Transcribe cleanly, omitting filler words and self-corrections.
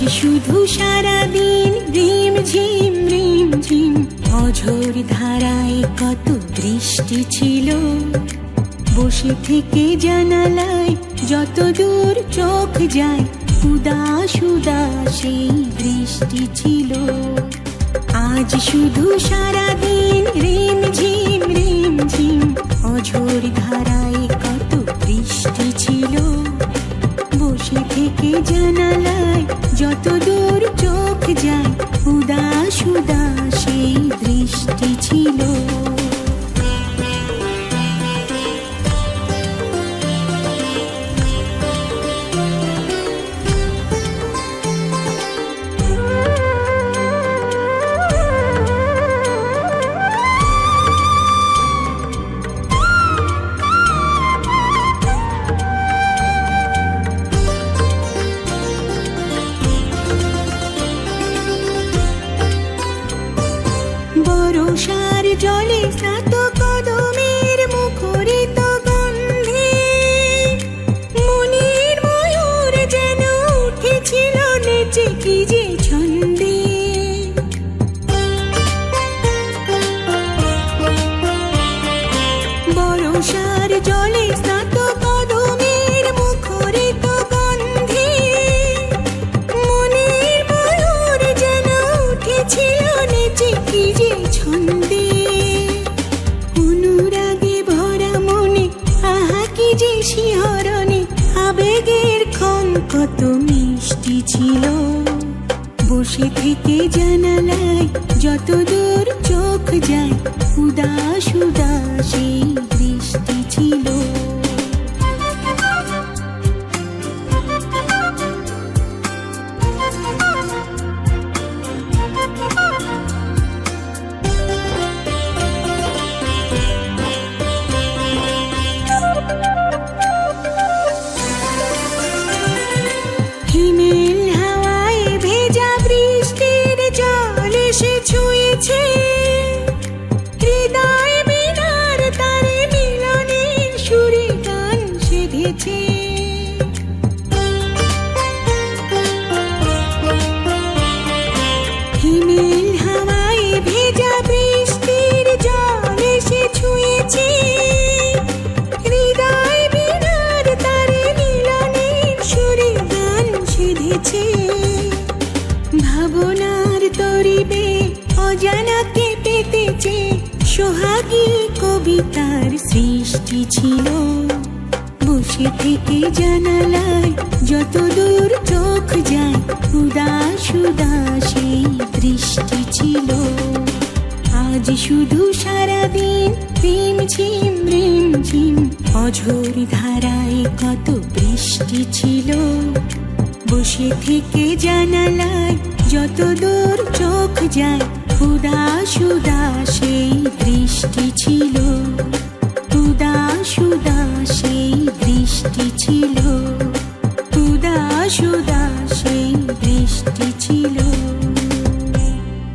শুধু সারাদিন রিম ঝিম অঝোর ধারায় কত বৃষ্টি ছিল। বসে থেকে জানালায় যত দূর চোখ যায়, উদাস উদাস সেই বৃষ্টি ছিল। আজ শুধু সারাদিন রিম ঝিম অঝোর ধারায় কত বৃষ্টি ছিল। বসে থেকে জানালায় যত দূর চোখ যায়, উদাস উদাস সেই দৃষ্টি ছিল। বরষার জলে স্নাত কদমের মুখরিত গন্ধে, মনের ময়ূর যেন উঠেছিল নেচে কি যে ছন্দে। বরষার জলে স্নাত কদমের মুখরিত গন্ধে, মনের ময়ূর যেন উঠেছিল নেচে কি যে ছন্দে। অনুরাগে ভরা মনে আহা কি যে শিহরণে, আবেগের ক্ষণ কত মিষ্টি ছিল। বসে থেকে জানালায় যত দূর চোখ যায়, উদাস উদাস সেই দৃষ্টি ছিল। হিমেল হাওয়ায় ভেজা বৃষ্টির জল এসে ছুঁয়েছে, হৃদয় বীণার তারে মিলনের সুরে গান সেধেছে। হিমেল হাওয়ায় ভেজা বৃষ্টির জল এসে ছুঁয়েছে, হৃদয় বীণার তারে মিলনের সুরে গান সেধেছে। ভাবনার তরিবে অজানাকে পেতেছে, সোহাগী কবিতার সৃষ্টি ছিল। বসে থেকে জানালায় যত দূর চোখ যায়, উদাস উদাস সেই দৃষ্টি ছিল। আজ শুধু সারাদিন রিম ঝিম অঝোর ধারায় কত বৃষ্টি ছিল। বসে থেকে জানালায় যত দূর চোখ যায়, উদাস উদাস সেই দৃষ্টি ছিল। উদাস উদাস সেই দৃষ্টি ছিল। উদাস উদাস সেই